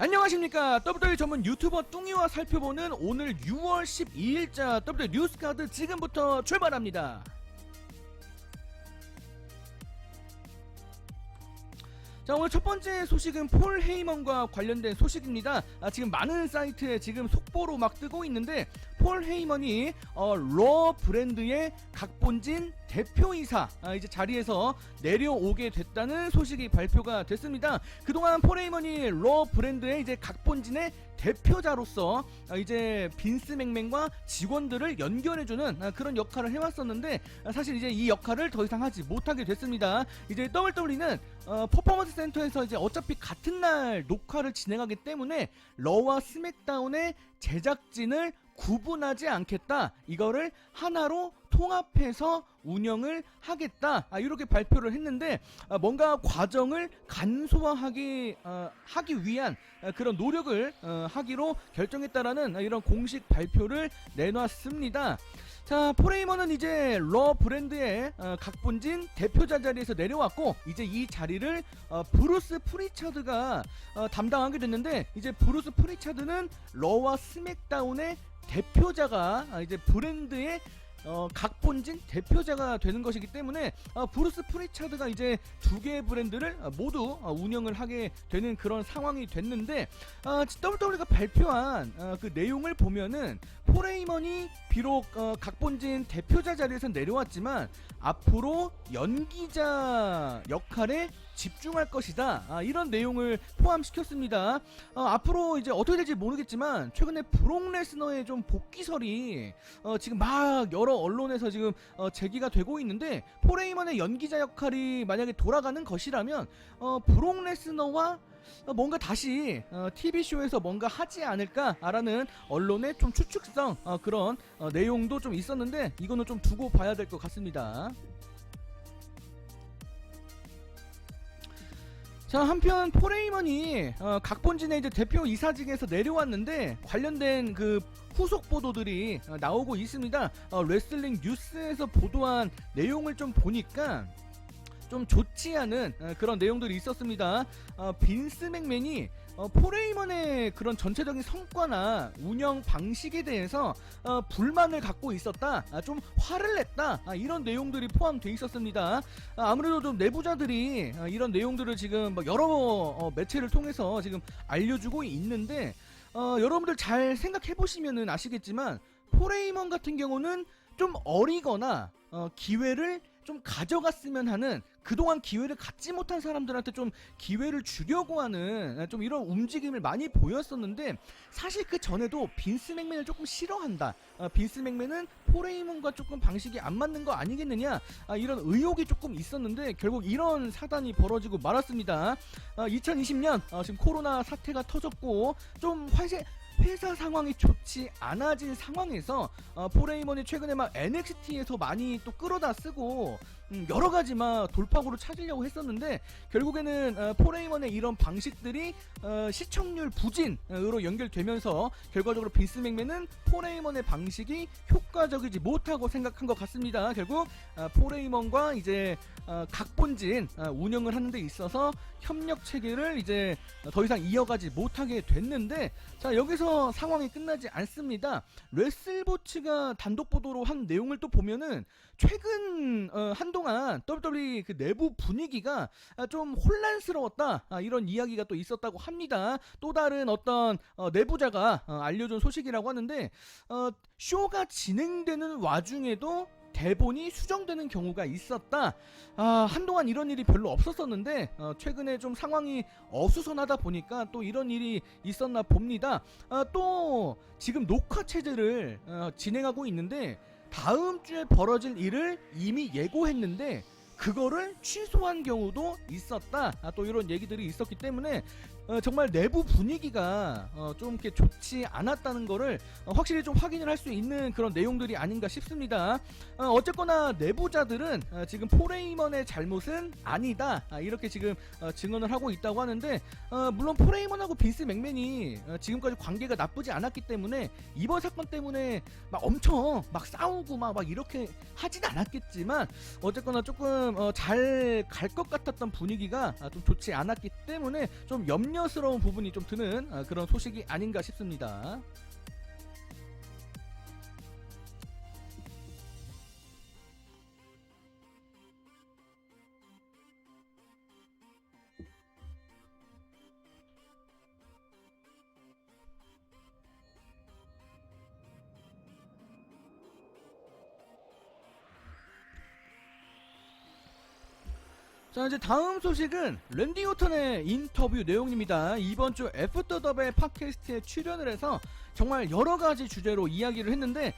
안녕하십니까. WWE 전문 유튜버 뚱이와 살펴보는 오늘 6월 12일자 WWE 뉴스카드 지금부터 출발합니다. 자, 오늘 첫 번째 소식은 폴 헤이먼과 관련된 소식입니다. 지금 많은 사이트에 지금 속보로 막 뜨고 있는데, 폴 헤이먼이 러 브랜드의 각본진 대표이사 이제 자리에서 내려오게 됐다는 소식이 발표가 됐습니다. 그동안 폴 헤이먼이 러 브랜드의 이제 각본진의 대표자로서 이제 빈스 맥맨과 직원들을 연결해주는 그런 역할을 해왔었는데, 사실 이제 이 역할을 더 이상 하지 못하게 됐습니다. 이제 WWE는 퍼포먼스 센터에서 이제 어차피 같은 날 녹화를 진행하기 때문에 러와 스맥다운의 제작진을 구분하지 않겠다, 이거를 하나로 통합해서 운영을 하겠다, 이렇게 발표를 했는데, 뭔가 과정을 간소화하기 위한 그런 노력을 하기로 결정했다라는 이런 공식 발표를 내놨습니다. 자, 폴 헤이먼은 이제 러 브랜드의 각본진 대표자 자리에서 내려왔고, 이제 이 자리를 브루스 프리차드가 담당하게 됐는데, 이제 브루스 프리차드는 러와 스맥다운의 대표자가 이제 브랜드의 각본진 대표자가 되는 것이기 때문에 브루스 프리차드가 이제 두 개의 브랜드를 모두 운영을 하게 되는 그런 상황이 됐는데, WWE가 발표한 그 내용을 보면은 폴 헤이먼이 비록 각본진 대표자 자리에서 내려왔지만 앞으로 연기자 역할에 집중할 것이다, 이런 내용을 포함시켰습니다. 앞으로 이제 어떻게 될지 모르겠지만 최근에 브록 레스너의 좀 복귀설이 지금 막 여러 언론에서 지금 제기가 되고 있는데, 폴 헤이먼의 연기자 역할이 만약에 돌아가는 것이라면 브록 레스너와 뭔가 다시 TV쇼에서 뭔가 하지 않을까라는 언론의 좀 추측성 그런 내용도 좀 있었는데, 이거는 좀 두고 봐야 될 것 같습니다. 자, 한편 폴 헤이먼이 각본진의 이제 대표 이사직에서 내려왔는데, 관련된 그 후속 보도들이 나오고 있습니다. 레슬링 뉴스에서 보도한 내용을 좀 보니까 좀 좋지 않은 그런 내용들이 있었습니다. 빈스 맥맨이 폴 헤이먼의 그런 전체적인 성과나 운영 방식에 대해서 불만을 갖고 있었다, 좀 화를 냈다, 이런 내용들이 포함되어 있었습니다. 아무래도 좀 내부자들이 이런 내용들을 지금 여러 매체를 통해서 지금 알려주고 있는데, 여러분들 잘 생각해보시면은 아시겠지만 폴 헤이먼 같은 경우는 좀 어리거나 기회를 좀 가져갔으면 하는, 그동안 기회를 갖지 못한 사람들한테 좀 기회를 주려고 하는 좀 이런 움직임을 많이 보였었는데, 사실 그 전에도 빈스 맥맨을 조금 싫어한다, 빈스 맥맨은 폴 헤이먼과 조금 방식이 안 맞는 거 아니겠느냐, 이런 의혹이 조금 있었는데 결국 이런 사단이 벌어지고 말았습니다. 2020년 지금 코로나 사태가 터졌고 좀 회사 상황이 좋지 않아진 상황에서 폴 헤이먼이 최근에 막 NXT에서 많이 또 끌어다 쓰고 여러가지 막 돌파구를 찾으려고 했었는데, 결국에는 폴 헤이먼의 이런 방식들이 시청률 부진으로 연결되면서 결과적으로 빈스 맥맨은 폴 헤이먼의 방식이 효과적이지 못하고 생각한 것 같습니다. 결국 폴 헤이먼과 이제 각본진 운영을 하는 데 있어서 협력 체계를 이제 더 이상 이어가지 못하게 됐는데, 자, 여기서 상황이 끝나지 않습니다. 레슬보츠가 단독 보도로 한 내용을 또 보면은, 최근 한동안 WWE 그 내부 분위기가 좀 혼란스러웠다, 이런 이야기가 또 있었다고 합니다. 또 다른 어떤 내부자가 알려준 소식이라고 하는데, 쇼가 진행되는 와중에도 대본이 수정되는 경우가 있었다. 한동안 이런 일이 별로 없었었는데 최근에 좀 상황이 어수선하다 보니까 또 이런 일이 있었나 봅니다. 또 지금 녹화 체제를 진행하고 있는데, 다음 주에 벌어질 일을 이미 예고했는데 그거를 취소한 경우도 있었다, 또 이런 얘기들이 있었기 때문에 정말 내부 분위기가 좀 이렇게 좋지 않았다는 거를 확실히 좀 확인을 할 수 있는 그런 내용들이 아닌가 싶습니다. 어쨌거나 내부자들은 지금 폴 헤이먼의 잘못은 아니다, 이렇게 지금 증언을 하고 있다고 하는데, 물론 폴 헤이먼하고 빈스 맥맨이 지금까지 관계가 나쁘지 않았기 때문에 이번 사건 때문에 막 엄청 막 싸우고 막 이렇게 하진 않았겠지만, 어쨌거나 조금 잘 갈 것 같았던 분위기가 좀 좋지 않았기 때문에 좀 염려 염려스러운 부분이 좀 드는 그런 소식이 아닌가 싶습니다. 자, 이제 다음 소식은 랜디 오턴의 인터뷰 내용입니다. 이번 주 애프터더베 팟캐스트에 출연을 해서 정말 여러가지 주제로 이야기를 했는데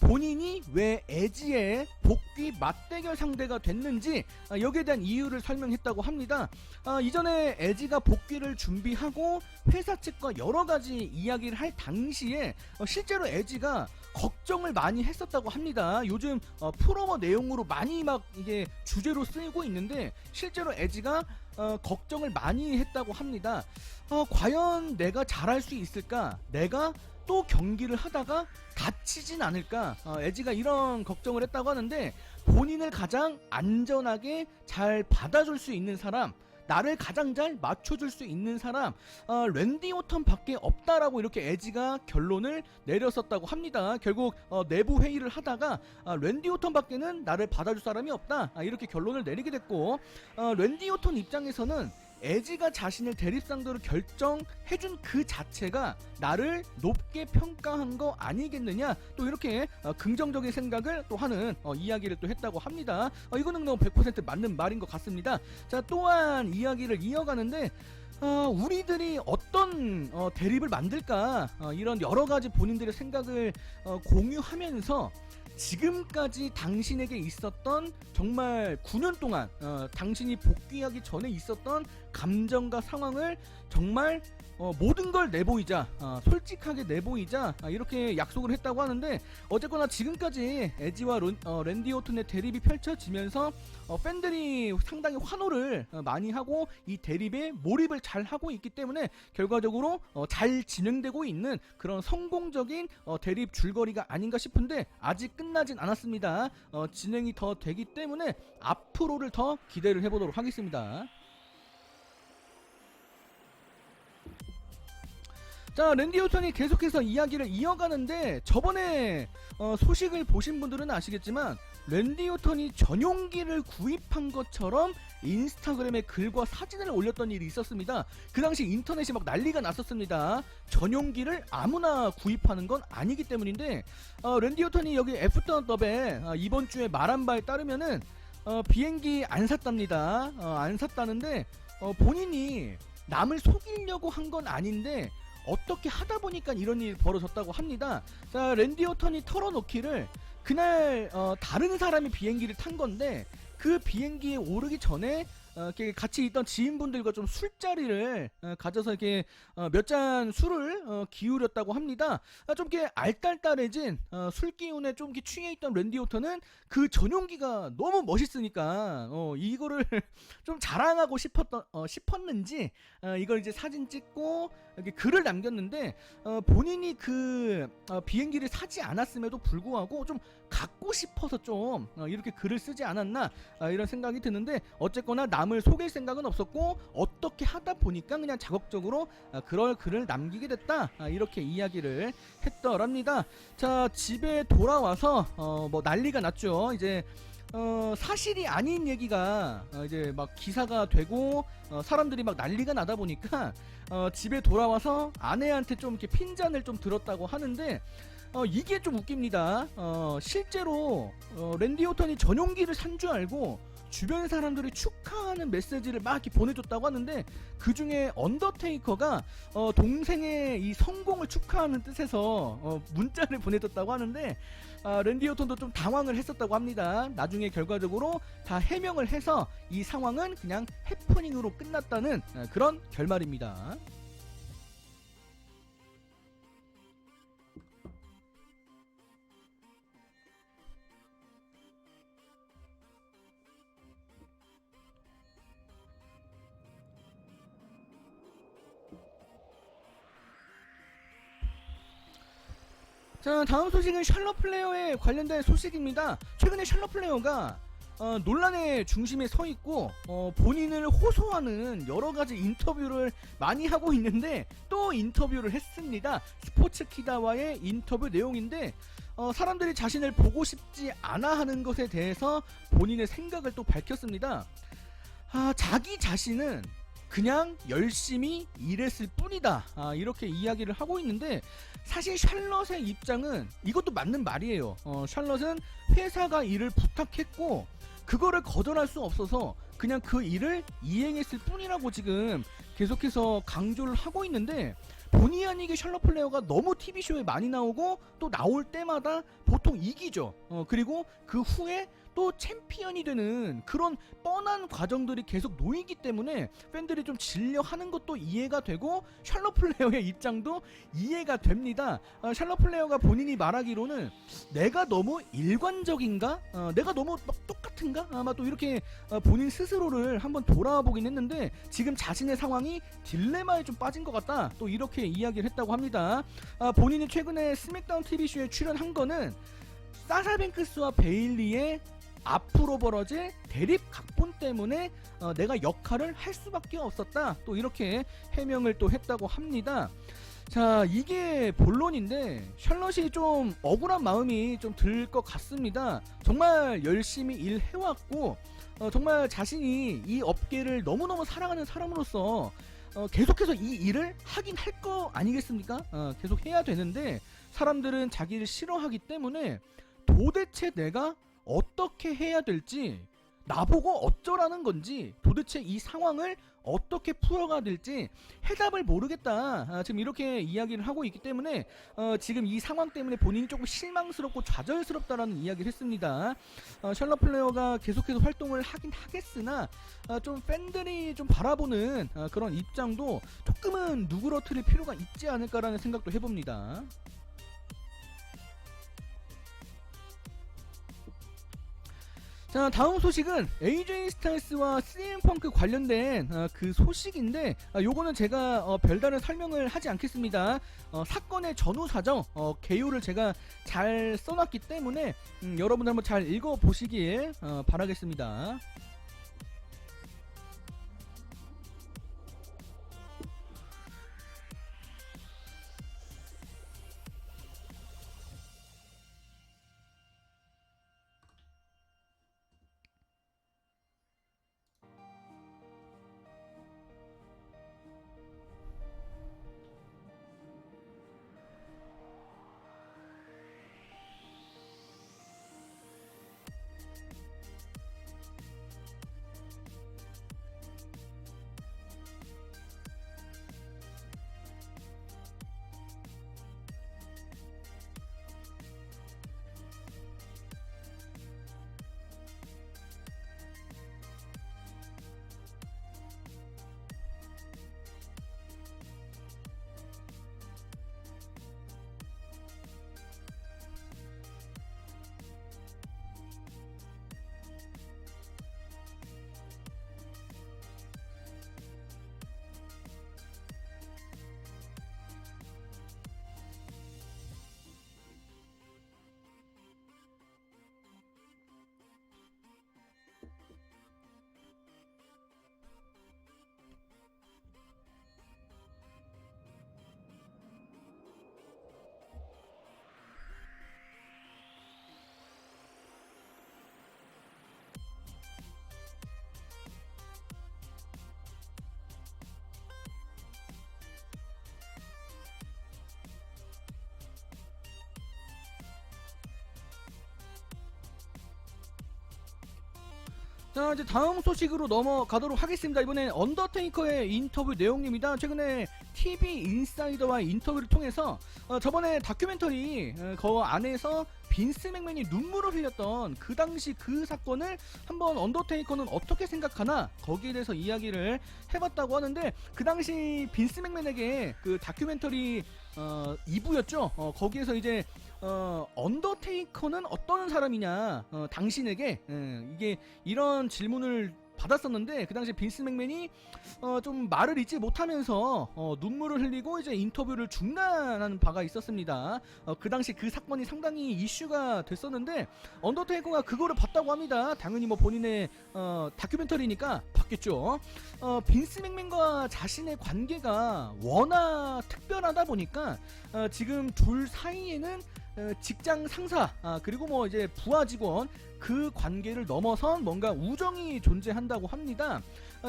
본인이 왜 에지의 복귀 맞대결 상대가 됐는지 여기에 대한 이유를 설명했다고 합니다. 이전에 에지가 복귀를 준비하고 회사 측과 여러가지 이야기를 할 당시에 실제로 에지가 걱정을 많이 했었다고 합니다. 요즘 프로모 내용으로 많이 막 이게 주제로 쓰이고 있는데 실제로 에지가 걱정을 많이 했다고 합니다. 과연 내가 잘할 수 있을까? 내가 또 경기를 하다가 다치진 않을까? 에지가 이런 걱정을 했다고 하는데 본인을 가장 안전하게 잘 받아줄 수 있는 사람, 나를 가장 잘 맞춰줄 수 있는 사람 랜디 오턴 밖에 없다라고 이렇게 에지가 결론을 내렸었다고 합니다. 결국 내부 회의를 하다가 랜디 오턴 밖에는 나를 받아줄 사람이 없다 이렇게 결론을 내리게 됐고 랜디 오턴 입장에서는 에지가 자신을 대립상대로 결정해준 그 자체가 나를 높게 평가한 거 아니겠느냐 또 이렇게 긍정적인 생각을 또 하는 이야기를 또 했다고 합니다. 이거는 100% 맞는 말인 것 같습니다. 자, 또한 이야기를 이어가는데 우리들이 어떤 대립을 만들까 이런 여러가지 본인들의 생각을 공유하면서 지금까지 당신에게 있었던 정말 9년 동안 당신이 복귀하기 전에 있었던 감정과 상황을 정말 모든 걸 내보이자 솔직하게 내보이자 이렇게 약속을 했다고 하는데 어쨌거나 지금까지 에지와 랜디 오튼의 대립이 펼쳐지면서 팬들이 상당히 환호를 많이 하고 이 대립에 몰입을 잘 하고 있기 때문에 결과적으로 잘 진행되고 있는 그런 성공적인 대립 줄거리가 아닌가 싶은데 아직 끝나진 않았습니다. 진행이 더 되기 때문에 앞으로를 더 기대를 해보도록 하겠습니다. 자, 랜디 오턴이 계속해서 이야기를 이어가는데 저번에 소식을 보신 분들은 아시겠지만 랜디 오턴이 전용기를 구입한 것처럼 인스타그램에 글과 사진을 올렸던 일이 있었습니다. 그 당시 인터넷이 막 난리가 났었습니다. 전용기를 아무나 구입하는 건 아니기 때문인데 랜디 오턴이 여기 애프터더베 이번 주에 말한 바에 따르면은 비행기 안 샀답니다. 안 샀다는데 본인이 남을 속이려고 한 건 아닌데 어떻게 하다 보니까 이런 일이 벌어졌다고 합니다. 자, 랜디 오턴이 털어놓기를 그날 다른 사람이 비행기를 탄 건데 그 비행기에 오르기 전에 이렇게 같이 있던 지인분들과 좀 술자리를 가져서 이렇게 몇 잔 술을 기울였다고 합니다. 좀 이렇게 알딸딸해진 술 기운에 좀 이렇게 취해 있던 랜디 오턴은 그 전용기가 너무 멋있으니까 이거를 좀 자랑하고 싶었는지 이걸 이제 사진 찍고 이렇게 글을 남겼는데 본인이 그 비행기를 사지 않았음에도 불구하고 좀 갖고 싶어서 좀 이렇게 글을 쓰지 않았나 이런 생각이 드는데 어쨌거나 남을 속일 생각은 없었고 어떻게 하다 보니까 그냥 자극적으로 그럴 글을 남기게 됐다 이렇게 이야기를 했더랍니다. 자, 집에 돌아와서 뭐 난리가 났죠. 이제 사실이 아닌 얘기가 이제 막 기사가 되고 사람들이 막 난리가 나다 보니까 집에 돌아와서 아내한테 좀 이렇게 핀잔을 좀 들었다고 하는데 이게 좀 웃깁니다. 실제로 랜디 오턴이 전용기를 산 줄 알고 주변 사람들이 축하하는 메시지를 막 이렇게 보내줬다고 하는데 그 중에 언더테이커가 동생의 이 성공을 축하하는 뜻에서 문자를 보내줬다고 하는데 랜디 오턴도 좀 당황을 했었다고 합니다. 나중에 결과적으로 다 해명을 해서 이 상황은 그냥 해프닝으로 끝났다는 그런 결말입니다. 자, 다음 소식은 샬럿 플레이어에 관련된 소식입니다. 최근에 샬럿 플레이어가 논란의 중심에 서 있고 본인을 호소하는 여러 가지 인터뷰를 많이 하고 있는데 또 인터뷰를 했습니다. 스포츠키다와의 인터뷰 내용인데 사람들이 자신을 보고 싶지 않아 하는 것에 대해서 본인의 생각을 또 밝혔습니다. 자기 자신은 그냥 열심히 일했을 뿐이다, 이렇게 이야기를 하고 있는데, 사실 샬럿의 입장은 이것도 맞는 말이에요. 샬럿은 회사가 일을 부탁했고 그거를 거절할 수 없어서 그냥 그 일을 이행했을 뿐이라고 지금 계속해서 강조를 하고 있는데, 본의 아니게 샬럿 플레어가 너무 TV쇼에 많이 나오고 또 나올 때마다 보통 이기죠. 그리고 그 후에 또 챔피언이 되는 그런 뻔한 과정들이 계속 놓이기 때문에 팬들이 좀 질려하는 것도 이해가 되고 샬럿 플레어의 입장도 이해가 됩니다. 샬럿 플레어가 본인이 말하기로는 내가 너무 일관적인가? 내가 너무 막 똑같은가? 아마 또 이렇게 본인 스스로를 한번 돌아보긴 했는데 지금 자신의 상황이 딜레마에 좀 빠진 것 같다, 또 이렇게 이야기를 했다고 합니다. 본인이 최근에 스맥다운 TV쇼에 출연한 거는 사샤 뱅크스와 베일리의 앞으로 벌어질 대립 각본 때문에 내가 역할을 할 수밖에 없었다, 또 이렇게 해명을 또 했다고 합니다. 자, 이게 본론인데 샬럿이 좀 억울한 마음이 좀 들 것 같습니다. 정말 열심히 일해왔고 정말 자신이 이 업계를 너무너무 사랑하는 사람으로서 계속해서 이 일을 하긴 할 거 아니겠습니까? 계속 해야 되는데 사람들은 자기를 싫어하기 때문에 도대체 내가 어떻게 해야 될지, 나보고 어쩌라는 건지, 도대체 이 상황을 어떻게 풀어가야 될지 해답을 모르겠다, 지금 이렇게 이야기를 하고 있기 때문에 지금 이 상황 때문에 본인이 조금 실망스럽고 좌절스럽다라는 이야기를 했습니다. 샬럿 플레어가 계속해서 활동을 하긴 하겠으나 좀 팬들이 좀 바라보는 그런 입장도 조금은 누그러뜨릴 필요가 있지 않을까라는 생각도 해봅니다. 자, 다음 소식은 AJ 스타일스와 CM 펑크 관련된 그 소식인데, 요거는 제가 별다른 설명을 하지 않겠습니다. 사건의 전후 사정, 개요를 제가 잘 써놨기 때문에 여러분 한번 잘 읽어보시길 바라겠습니다. 자, 이제 다음 소식으로 넘어가도록 하겠습니다. 이번엔 언더테이커의 인터뷰 내용입니다. 최근에 TV 인사이더와 인터뷰를 통해서 저번에 다큐멘터리 그 안에서 빈스 맥맨이 눈물을 흘렸던 그 당시 그 사건을 한번 언더테이커는 어떻게 생각하나, 거기에 대해서 이야기를 해봤다고 하는데, 그 당시 빈스 맥맨에게 그 다큐멘터리 2부였죠. 거기에서 이제 언더테이커는 어떤 사람이냐, 당신에게 이게 이런 질문을 받았었는데 그 당시 빈스 맥맨이 좀 말을 잇지 못하면서 눈물을 흘리고 이제 인터뷰를 중단하는 바가 있었습니다. 그 당시 그 사건이 상당히 이슈가 됐었는데 언더테이커가 그거를 봤다고 합니다. 당연히 뭐 본인의 다큐멘터리니까 봤겠죠. 빈스 맥맨과 자신의 관계가 워낙 특별하다 보니까 지금 둘 사이에는 직장 상사 그리고 뭐 이제 부하 직원 그 관계를 넘어선 뭔가 우정이 존재한다고 합니다.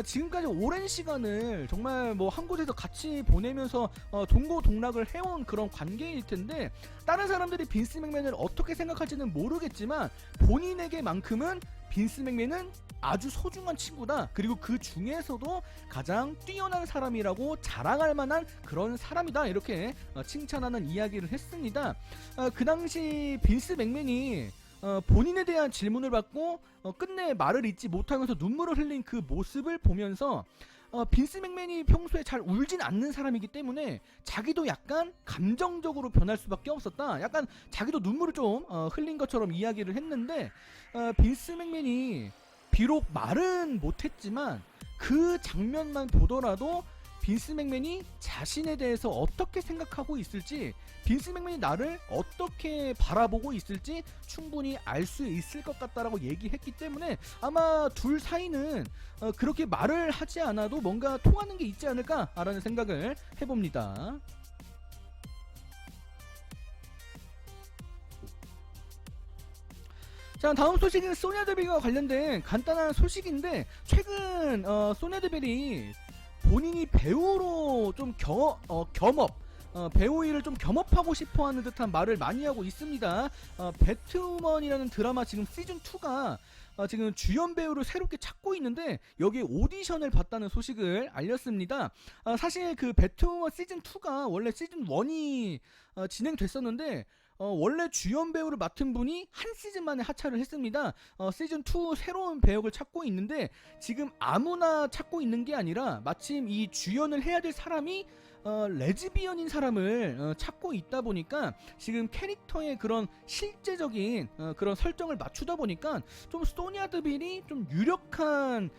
지금까지 오랜 시간을 정말 뭐 한 곳에서 같이 보내면서 동고동락을 해온 그런 관계일 텐데 다른 사람들이 빈스 맥맨을 어떻게 생각할지는 모르겠지만 본인에게만큼은 빈스 맥맨은 아주 소중한 친구다. 그리고 그 중에서도 가장 뛰어난 사람이라고 자랑할 만한 그런 사람이다. 이렇게 칭찬하는 이야기를 했습니다. 그 당시 빈스 맥맨이 본인에 대한 질문을 받고 끝내 말을 잇지 못하면서 눈물을 흘린 그 모습을 보면서 빈스 맥맨이 평소에 잘 울진 않는 사람이기 때문에 자기도 약간 감정적으로 변할 수밖에 없었다. 약간 자기도 눈물을 좀 흘린 것처럼 이야기를 했는데 빈스 맥맨이 비록 말은 못했지만 그 장면만 보더라도 빈스 맥맨이 자신에 대해서 어떻게 생각하고 있을지, 빈스 맥맨이 나를 어떻게 바라보고 있을지 충분히 알 수 있을 것 같다라고 얘기했기 때문에 아마 둘 사이는 그렇게 말을 하지 않아도 뭔가 통하는 게 있지 않을까라는 생각을 해봅니다. 자, 다음 소식은 소냐 데빌과 관련된 간단한 소식인데 최근 소냐 데빌이 본인이 배우로 좀 겸업 배우 일을 좀 겸업하고 싶어하는 듯한 말을 많이 하고 있습니다. 배트우먼이라는 드라마 지금 시즌2가 지금 주연 배우를 새롭게 찾고 있는데 여기에 오디션을 봤다는 소식을 알렸습니다. 사실 그 배트우먼 시즌2가 원래 시즌1이 진행됐었는데 원래 주연 배우를 맡은 분이 한 시즌 만에 하차를 했습니다. 시즌2 새로운 배역을 찾고 있는데 지금 아무나 찾고 있는 게 아니라 마침 이 주연을 해야 될 사람이 레즈비언인 사람을 찾고 있다 보니까 지금 캐릭터의 그런 실제적인 그런 설정을 맞추다 보니까 좀 소냐 데빌이 좀 유력한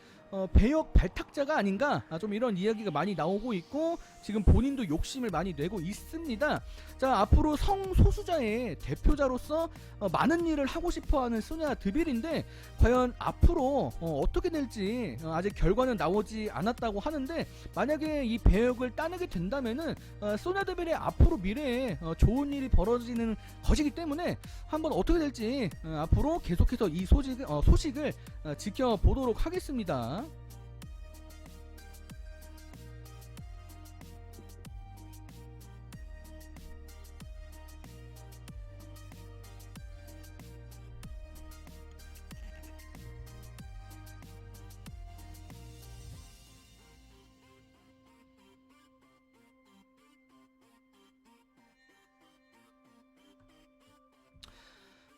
배역 발탁자가 아닌가 좀 이런 이야기가 많이 나오고 있고 지금 본인도 욕심을 많이 내고 있습니다. 자, 앞으로 성소수자의 대표자로서 많은 일을 하고 싶어하는 소냐 데빌인데 과연 앞으로 어떻게 될지 아직 결과는 나오지 않았다고 하는데 만약에 이 배역을 따내게 된다면은 소냐 데빌의 앞으로 미래에 좋은 일이 벌어지는 것이기 때문에 한번 어떻게 될지 앞으로 계속해서 이 소식을 지켜보도록 하겠습니다.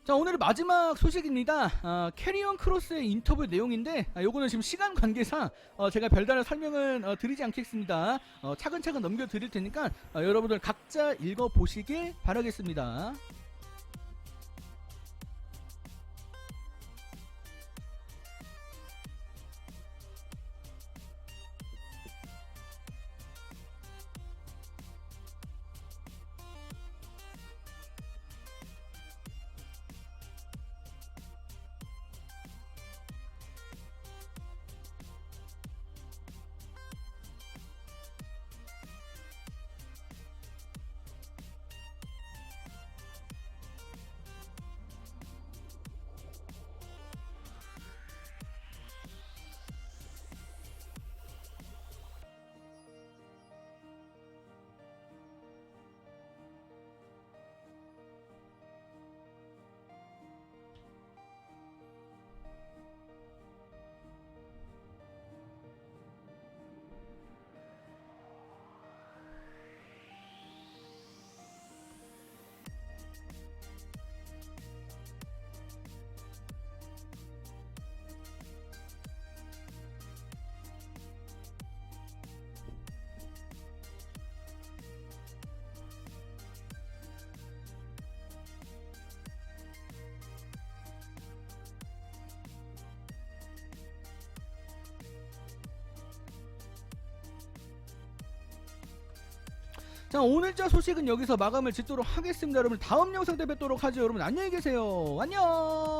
자, 오늘 마지막 소식입니다. 캐리온 크로스의 인터뷰 내용인데 요거는 지금 시간 관계상 제가 별다른 설명은 드리지 않겠습니다. 차근차근 넘겨드릴 테니까 여러분들 각자 읽어보시길 바라겠습니다. 자, 오늘자 소식은 여기서 마감을 짓도록 하겠습니다. 여러분 다음 영상 때 뵙도록 하죠. 여러분 안녕히 계세요. 안녕.